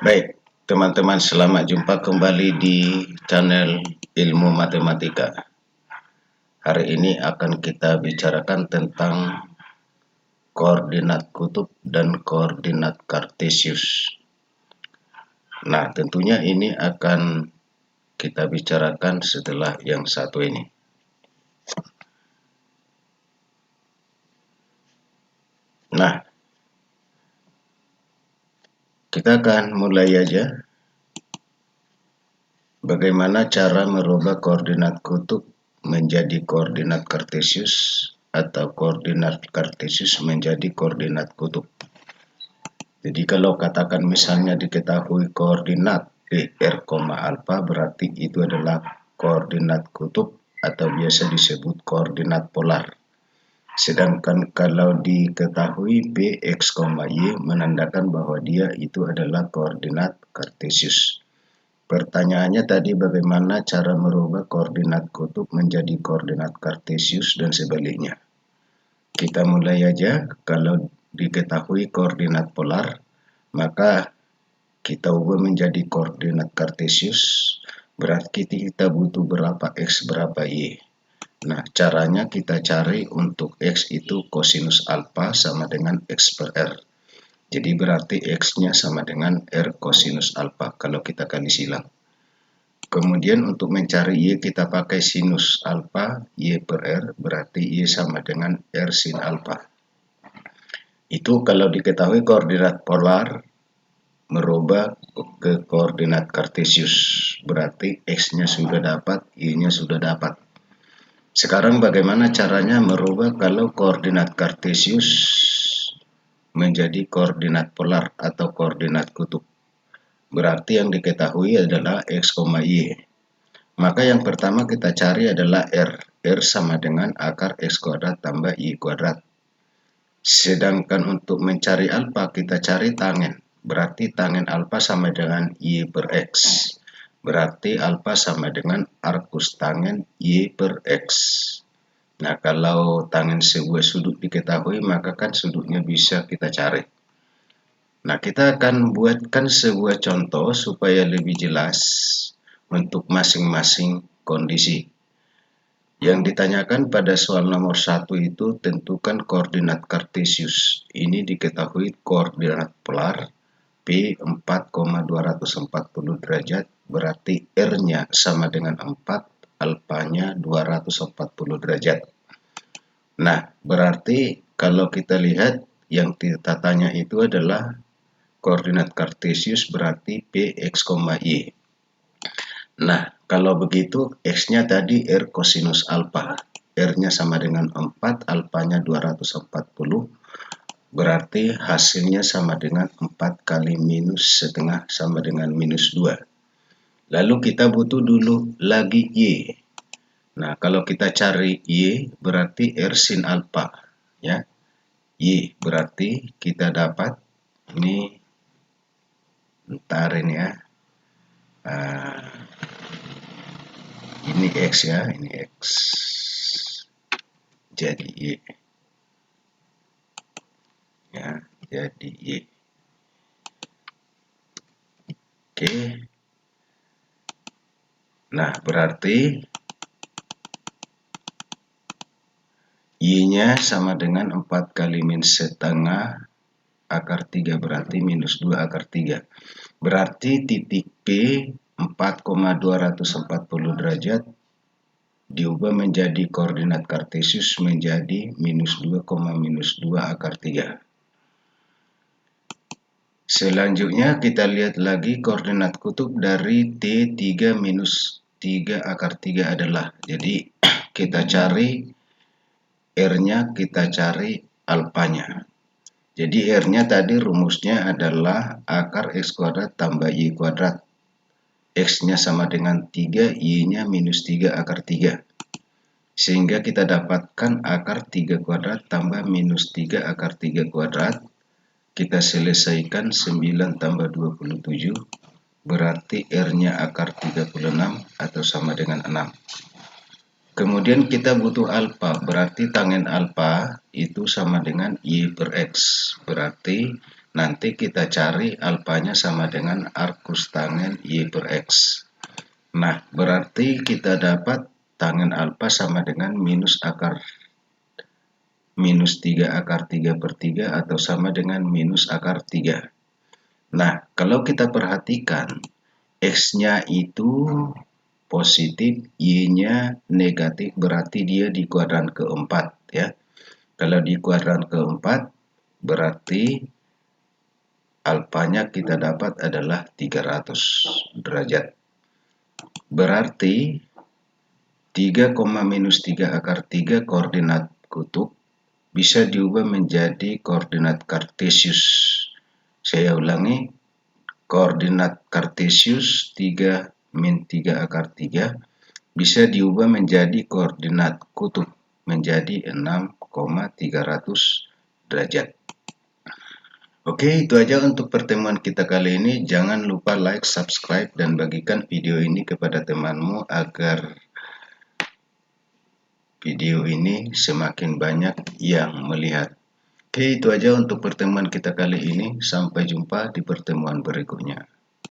Baik, teman-teman, selamat jumpa kembali di channel Ilmu Matematika. Hari ini akan kita bicarakan tentang koordinat kutub dan koordinat kartesius. Nah, tentunya ini akan kita bicarakan setelah yang satu ini. Nah, kita akan mulai aja. Bagaimana cara merubah koordinat kutub menjadi koordinat kartesius atau koordinat kartesius menjadi koordinat kutub. Jadi kalau katakan misalnya diketahui koordinat PR, alfa, berarti itu adalah koordinat kutub atau biasa disebut koordinat polar. Sedangkan kalau diketahui Px, Y menandakan bahwa dia itu adalah koordinat kartesius. Pertanyaannya tadi bagaimana cara merubah koordinat kutub menjadi koordinat kartesius dan sebaliknya. Kita mulai aja. Kalau diketahui koordinat polar, maka kita ubah menjadi koordinat kartesius, berarti kita butuh berapa X, berapa Y. Nah, caranya kita cari untuk X itu kosinus alfa sama dengan X per R. Jadi berarti X-nya sama dengan R kosinus alfa kalau kita kali silang. Kemudian untuk mencari Y kita pakai sinus alfa, Y per R, berarti Y sama dengan R sin alfa. Itu kalau diketahui koordinat polar merubah ke koordinat kartesius, berarti X-nya sudah dapat, Y-nya sudah dapat. Sekarang bagaimana caranya merubah kalau koordinat kartesius menjadi koordinat polar atau koordinat kutub? Berarti yang diketahui adalah X, Y. Maka yang pertama kita cari adalah R. R sama dengan akar X kuadrat tambah Y kuadrat. Sedangkan untuk mencari alfa kita cari tangen. Berarti tangen alfa sama dengan Y per X. Berarti alfa sama dengan arkus tangen Y per X. Nah, kalau tangen sebuah sudut diketahui, maka kan sudutnya bisa kita cari. Nah, kita akan buatkan sebuah contoh supaya lebih jelas untuk masing-masing kondisi. Yang ditanyakan pada soal nomor 1 itu tentukan koordinat kartesius. Ini diketahui koordinat polar P 4,240 derajat, berarti R-nya sama dengan 4, alfanya 240 derajat. Nah, berarti kalau kita lihat yang kita tanya itu adalah koordinat kartesius, berarti Px, Y. Nah, kalau begitu X-nya tadi R kosinus alfa. R-nya sama dengan 4, alfanya 240. Berarti hasilnya sama dengan 4 kali minus setengah sama dengan minus 2. Lalu kita butuh dulu lagi Y. Nah, kalau kita cari Y berarti R sin alfa. Ya. Y berarti kita dapat, ini ntar ini ya. Ini X ya, ini X. Jadi Y. Ya, jadi Y. Oke. Nah, berarti Y-nya sama dengan 4 kali min setengah akar 3, berarti minus 2 akar 3. Berarti titik P 4,240 derajat diubah menjadi koordinat kartesius menjadi minus 2, minus 2 akar 3. Selanjutnya kita lihat lagi koordinat kutub dari T3 minus 3 akar 3 adalah. Jadi kita cari R-nya, kita cari alfanya. Jadi R-nya tadi rumusnya adalah akar X kuadrat tambah Y kuadrat. X-nya sama dengan 3, Y-nya minus 3 akar 3. Sehingga kita dapatkan akar 3 kuadrat tambah minus 3 akar 3 kuadrat. Kita selesaikan 9 tambah 27. Berarti R-nya akar 36 atau sama dengan 6. Kemudian kita butuh alfa, berarti tangen alfa itu sama dengan Y per X. Berarti Nanti kita cari alfanya sama dengan arcus tangen Y per X. Nah, berarti kita dapat tangen alfa sama dengan minus 3 akar 3 per 3 atau sama dengan minus akar 3. Nah, kalau kita perhatikan, X-nya itu positif, Y-nya negatif, berarti dia di kuadran keempat ya. Kalau di kuadran keempat, berarti alfanya kita dapat adalah 300 derajat. Berarti 3, minus 3 akar 3 koordinat kutub bisa diubah menjadi koordinat kartesius. Saya ulangi, koordinat kartesius 3 min 3 akar 3 bisa diubah menjadi koordinat kutub menjadi 6,300 derajat. Oke, itu aja untuk pertemuan kita kali ini. Jangan lupa like, subscribe, dan bagikan video ini kepada temanmu agar video ini semakin banyak yang melihat. Oke, itu aja untuk pertemuan kita kali ini. Sampai jumpa di pertemuan berikutnya.